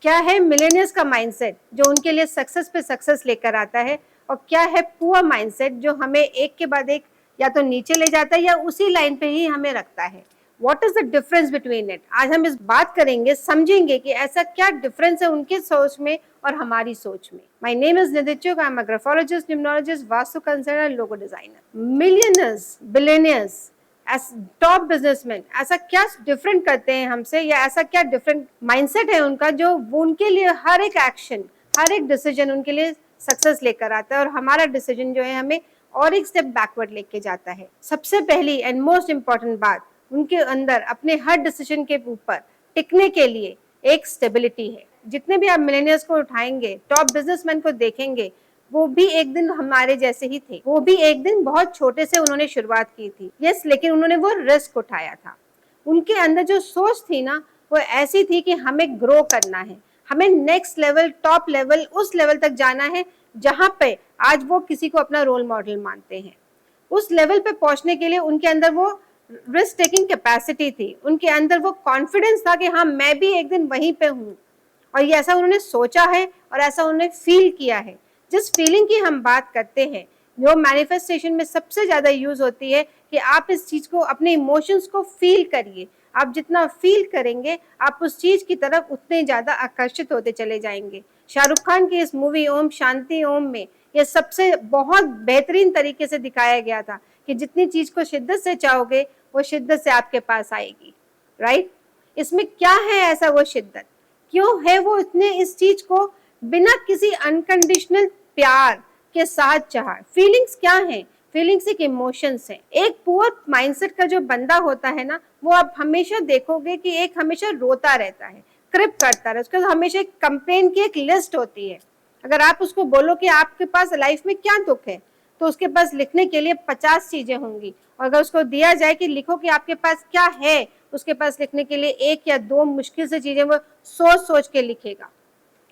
क्या है मिलेनियर्स का माइंडसेट जो उनके लिए सक्सेस पे सक्सेस लेकर आता है, और क्या है पुअर माइंडसेट जो हमें एक के बाद एक या तो नीचे ले जाता है या उसी लाइन पे ही हमें रखता है। What is the difference between it? आज हम इस बात करेंगे, समझेंगे कि ऐसा क्या डिफरेंस है उनकी सोच में और हमारी सोच में। My name is Nidhichuk, I am a graphologist, numerologist, vastu consultant, logo designer. Millionaires, billionaires, as top businessman ऐसा क्या डिफरेंट करते हैं हमसे, या ऐसा क्या डिफरेंट माइंडसेट है उनका जो उनके लिए हर एक एक्शन, हर एक डिसीजन उनके लिए सक्सेस लेकर आता है, और हमारा डिसीजन जो है हमें और एक स्टेप बैकवर्ड लेके जाता है। सबसे पहली एंड मोस्ट इंपॉर्टेंट बात, उनके अंदर अपने हर डिसीजन के ऊपर टिकने के लिए एक स्टेबिलिटी है। जितने भी आप मिलेनियर्स को उठाएंगे, टॉप बिजनेसमैन को देखेंगे, वो भी एक दिन हमारे जैसे ही थे। वो भी एक दिन बहुत छोटे से उन्होंने शुरुआत की थी, यस, लेकिन उन्होंने वो रिस्क उठाया था। उनके अंदर जो सोच थी ना, वो ऐसी थी कि हमें ग्रो करना है, हमें नेक्स्ट लेवल, टॉप लेवल, उस लेवल तक जाना है जहां पे आज वो किसी को अपना रोल मॉडल मानते हैं। उस लेवल पे पहुंचने के लिए उनके अंदर वो रिस्क टेकिंग कैपेसिटी थी, उनके अंदर वो कॉन्फिडेंस था कि हाँ, मैं भी एक दिन वहीं पे हूँ। और ये ऐसा उन्होंने सोचा है और ऐसा उन्होंने फील किया है। जिस फीलिंग की हम बात करते हैं, जो मैनिफेस्टेशन में सबसे ज्यादा यूज होती है, कि आप इस चीज को, अपने इमोशंस को फील करिए। आप जितना फील करेंगे, आप उस चीज की तरफ उतने ज्यादा आकर्षित होते चले जाएंगे। शाहरुख खान की इस मूवी ओम शांति ओम में ये सबसे बहुत बेहतरीन तरीके से दिखाया गया था कि जितनी चीज को शिद्दत से चाहोगे, वो शिद्दत से आपके पास आएगी। राइट? इसमें क्या है ऐसा वो शिद्दत? क्यों है वो इतने इस चीज को बिना किसी अनकंडीशनल प्यार के साथ चाहा? फीलिंग्स क्या है? फीलिंग्स एक इमोशंस है। एक पुअर माइंडसेट का जो बंदा होता है ना, वो आप हमेशा देखोगे कि एक हमेशा रोता रहता है, क्रिप करता है, उसके हमेशा एक कंप्लेन की एक लिस्ट होती है। अगर आप उसको बोलो कि आपके पास लाइफ में क्या दुख है, तो उसके पास लिखने के लिए 50 चीजें होंगी, और अगर उसको दिया जाए कि लिखो कि आपके पास क्या है, उसके पास लिखने के लिए एक या दो मुश्किल से चीजें वो सोच सोच के लिखेगा।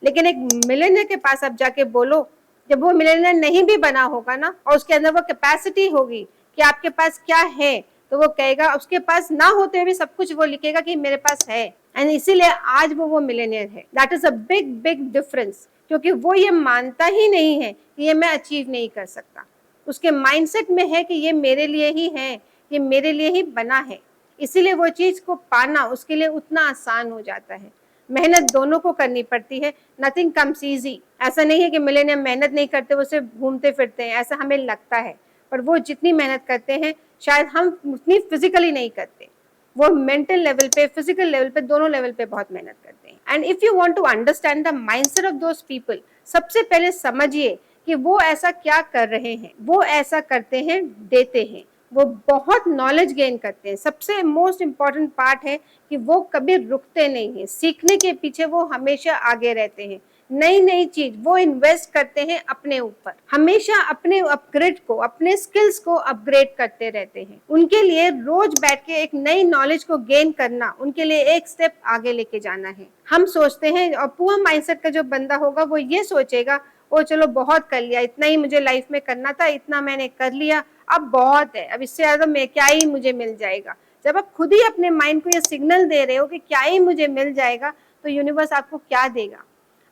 लेकिन एक मिलेनियर के पास आप जाके बोलो, जब वो मिलेनियर नहीं भी बना होगा ना, और उसके अंदर वो कैपेसिटी होगी कि आपके पास क्या है, तो वो कहेगा, उसके पास ना होते हुए भी सब कुछ वो लिखेगा कि मेरे पास है। एंड इसीलिए आज वो मिलेनियर है। That is a big big difference, क्योंकि वो ये मानता ही नहीं है कि ये मैं अचीव नहीं कर सकता। उसके माइंडसेट में है कि ये मेरे लिए ही है, ये मेरे लिए ही बना है। इसीलिए वो चीज को पाना उसके लिए उतना आसान हो जाता है। मेहनत दोनों को करनी पड़ती है, नथिंग कम्स इजी। ऐसा नहीं है कि मिलेनियर मेहनत नहीं करते, वो सिर्फ घूमते फिरते हैं, ऐसा हमें लगता है। पर वो जितनी मेहनत करते हैं, शायद हम उतनी फिजिकली नहीं करते। वो मेंटल लेवल पे, फिजिकल लेवल पे, दोनों लेवल पे बहुत मेहनत करते हैं। And if you want to understand the mindset of those people, सबसे पहले समझिए कि वो ऐसा क्या कर रहे हैं। वो ऐसा करते हैं, देते हैं, वो बहुत नॉलेज गेन करते हैं। सबसे मोस्ट इम्पॉर्टेंट पार्ट है कि वो कभी रुकते नहीं हैं, सीखने के पीछे वो हमेशा आगे रहते हैं। नई नई चीज वो इन्वेस्ट करते हैं अपने ऊपर, हमेशा अपने अपग्रेड को, अपने स्किल्स को अपग्रेड करते रहते हैं। उनके लिए रोज बैठ के एक नई नॉलेज को गेन करना उनके लिए एक स्टेप आगे लेके जाना है। हम सोचते हैं, और पुअर माइंडसेट का जो बंदा होगा वो ये सोचेगा, ओ चलो बहुत कर लिया, इतना ही मुझे लाइफ में करना था, इतना मैंने कर लिया, अब बहुत है, अब इससे ज्यादा मैं क्या ही मुझे मिल जाएगा। जब आप खुद ही अपने माइंड को ये सिग्नल दे रहे हो कि क्या ही मुझे मिल जाएगा, तो यूनिवर्स आपको क्या देगा?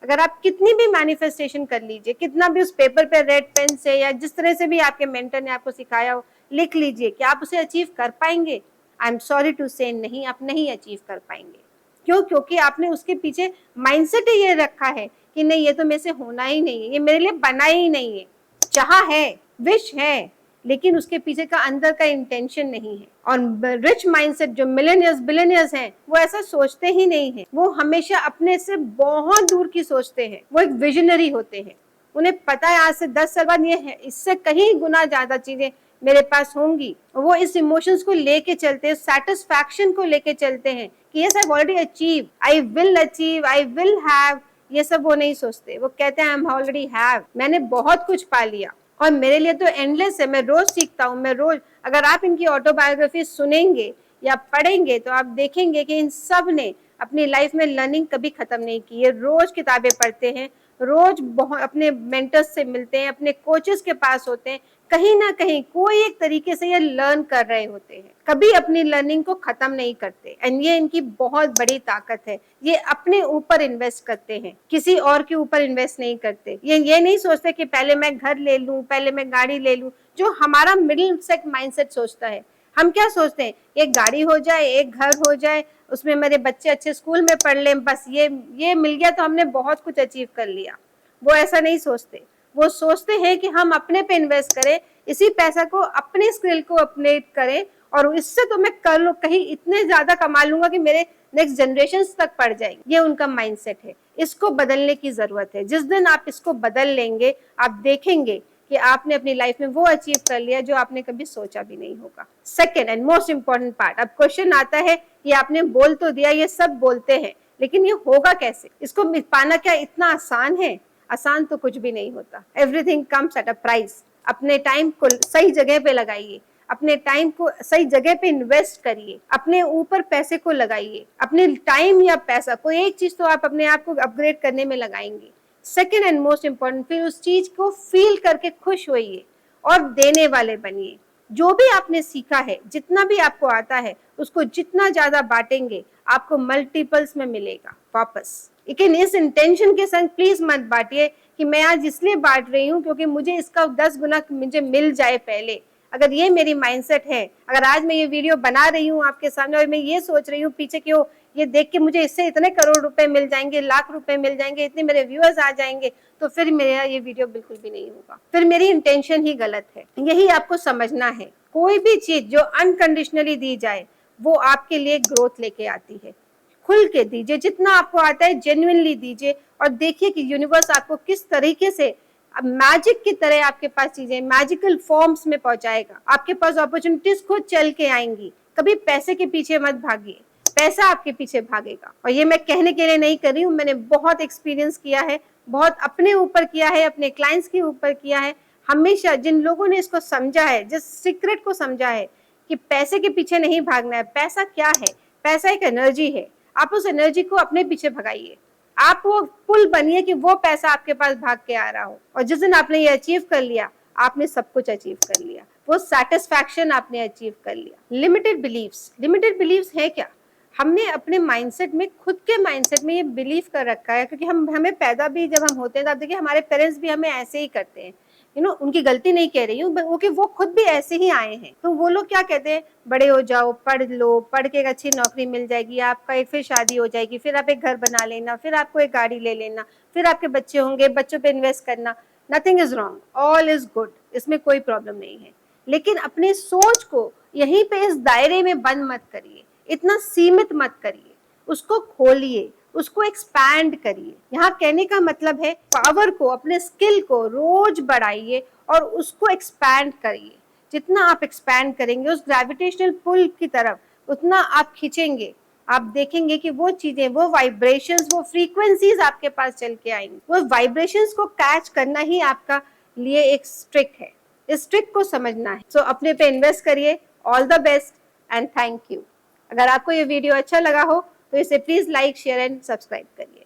अगर आप कितनी भी मैनिफेस्टेशन कर लीजिए, कितना भी उस पेपर पे रेड पेन से या जिस तरह से भी आपके मेंटर ने आपको सिखाया हो लिख लीजिए, क्या आप उसे अचीव कर पाएंगे? आई एम सॉरी टू से, नहीं, आप नहीं अचीव कर पाएंगे। क्यों? क्योंकि आपने उसके पीछे माइंडसेट ही ये रखा है कि नहीं, ये तो मेरे से होना ही नहीं है, ये मेरे लिए बना ही नहीं है। चाह है, विश है, लेकिन उसके पीछे का अंदर का इंटेंशन नहीं है। और रिच माइंडसेट जो मिलेनियर्स, बिलियनियर्स हैं, वो ऐसा सोचते ही नहीं है। वो हमेशा अपने से बहुत दूर की सोचते हैं। वो एक विजनरी होते हैं। उन्हें पता है आज से 10 साल बाद ये है, इससे कहीं गुना ज्यादा चीजें मेरे पास होंगी। वो इस इमोशंस को लेके चलते हैं, सेटिस्फैक्शन को लेके चलते हैं कि yes, I have already achieve, I will achieve, I will have. ये सब वो नहीं सोचते। वो कहते हैं आई एम ऑलरेडी हैव, मैंने बहुत कुछ पा लिया और मेरे लिए तो एंडलेस है, मैं रोज सीखता हूँ, मैं रोज। अगर आप इनकी ऑटोबायोग्राफी सुनेंगे या पढ़ेंगे, तो आप देखेंगे कि इन सब ने अपनी लाइफ में लर्निंग कभी खत्म नहीं की है, रोज किताबें पढ़ते हैं, रोज बहुत अपने मेंटर्स से मिलते हैं, अपने कोचेस के पास होते हैं, कहीं ना कहीं कोई एक तरीके से ये लर्न कर रहे होते हैं, कभी अपनी लर्निंग को खत्म नहीं करते। एंड ये इनकी बहुत बड़ी ताकत है, ये अपने ऊपर इन्वेस्ट करते हैं, किसी और के ऊपर इन्वेस्ट नहीं करते। ये नहीं सोचते कि पहले मैं घर ले लूं, पहले मैं गाड़ी ले लूं, जो हमारा मिडिल सेट माइंडसेट सोचता है। हम क्या सोचते हैं, एक गाड़ी हो जाए, एक घर हो जाए, उसमें मेरे बच्चे अच्छे स्कूल में पढ़ लें, बस ये मिल गया तो हमने बहुत कुछ अचीव कर लिया। वो ऐसा नहीं सोचते, वो सोचते हैं कि हम अपने पे इन्वेस्ट करें, इसी पैसा को अपने स्किल को अपडेट करें, और इससे तो मैं कर लो कहीं इतने ज्यादा कमा लूंगा कि मेरे नेक्स्ट जनरेशन तक पड़ जाएंगे। ये उनका माइंडसेट है, इसको बदलने की जरूरत है। जिस दिन आप इसको बदल लेंगे, आप देखेंगे कि आपने अपनी लाइफ में वो अचीव कर लिया जो आपने कभी सोचा भी नहीं होगा। Second and most important part, अब क्वेश्चन आता है कि आपने बोल तो दिया, ये सब बोलते हैं, लेकिन ये होगा कैसे, इसको पाना क्या इतना आसान है? आसान तो कुछ भी नहीं होता। Everything comes at a price. अपने टाइम को सही जगह पे लगाइए, अपने टाइम को सही जगह पे इन्वेस्ट करिए, अपने ऊपर पैसे को लगाइए। अपने टाइम या पैसा, कोई एक चीज तो आप अपने आप को अपग्रेड करने में लगाएंगे। सेकेंड एंड मोस्ट इंपॉर्टेंट, फिर उस चीज को फील करके खुश होइए और देने वाले बनिए। जो भी आपने सीखा है, जितना भी आपको आता है, उसको जितना ज्यादा बांटेंगे आपको मल्टीपल्स में मिलेगा वापस। लेकिन इस इंटेंशन के संग प्लीज मत बांटिए कि मैं आज इसलिए बांट रही हूँ क्योंकि मुझे इसका 10 गुना मुझे मिल जाए पहले। अगर ये मेरी माइंडसेट है, अगर आज मैं ये वीडियो बना रही हूँ आपके सामने और मैं ये सोच रही हूँ पीछे क्यों ये देख के मुझे इससे इतने करोड़ रुपए मिल जाएंगे, लाख रुपए मिल जाएंगे, इतने मेरे व्यूअर्स आ जाएंगे, तो फिर मेरा ये वीडियो बिल्कुल भी नहीं होगा, फिर मेरी इंटेंशन ही गलत है। यही आपको समझना है। कोई भी चीज जो अनकंडीशनली दी जाए वो आपके लिए ग्रोथ लेके आती है। खुल के दीजिए, जितना आपको आता है जेन्युइनली दीजिए, और देखिए कि यूनिवर्स आपको किस तरीके से मैजिक की तरह आपके पास चीजें मैजिकल फॉर्म्स में पहुंचाएगा। आपके पास अपॉर्चुनिटीज खुद चल के आएंगी। कभी पैसे के पीछे मत भागिए, पैसा आपके पीछे भागेगा। और ये मैं कहने के लिए नहीं कर रही हूँ, मैंने बहुत एक्सपीरियंस किया है, बहुत अपने ऊपर किया है, अपने क्लाइंट्स के ऊपर किया है। हमेशा जिन लोगों ने इसको समझा है, जिस सीक्रेट को समझा है कि पैसे के पीछे नहीं भागना है, पैसा क्या है, पैसा एक एनर्जी है, आप उस एनर्जी को अपने पीछे भगाइए। आप वो पुल बनिए कि वो पैसा आपके पास भाग के आ रहा हो, और जिस दिन आपने ये अचीव कर लिया, आपने सब कुछ अचीव कर लिया, वो सेटिस्फैक्शन आपने अचीव कर लिया। लिमिटेड बिलीव्स है क्या? हमने अपने माइंडसेट में, खुद के माइंडसेट में ये बिलीव कर रखा है, क्योंकि हमें पैदा भी जब हम होते हैं तो आप देखिए हमारे पेरेंट्स भी हमें ऐसे ही करते हैं। उनकी गलती नहीं कह रही हूँ, वो खुद भी ऐसे ही आए हैं। तो वो लोग क्या कहते हैं, बड़े हो जाओ, पढ़ लो, पढ़ के एक अच्छी नौकरी मिल जाएगी, आपका एक फिर शादी हो जाएगी, फिर आप एक घर बना लेना, फिर आपको एक गाड़ी ले लेना, फिर आपके बच्चे होंगे, बच्चों पे इन्वेस्ट करना। Nothing is wrong, all is good, इसमें कोई प्रॉब्लम नहीं है। लेकिन अपने सोच को यहीं पे इस दायरे में बंद मत करिए, इतना सीमित मत करिए, उसको खोलिए, उसको एक्सपैंड करिए। यहाँ कहने का मतलब है पावर को, अपने स्किल को रोज बढ़ाइए और उसको एक्सपैंड करिए। जितना आप एक्सपैंड करेंगे उस ग्रेविटेशनल पुल की तरफ, उतना आप खींचेंगे। आप देखेंगे कि वो चीजें, वो वाइब्रेशंस, वो फ्रीक्वेंसीज आपके पास चल के आएंगी। वो वाइब्रेशंस को कैच करना ही आपका लिए एक ट्रिक है। इस ट्रिक को समझना है। सो अपने पे इन्वेस्ट करिए। All the best and thank you. अगर आपको ये वीडियो अच्छा लगा हो तो इसे please like, share and subscribe करिए।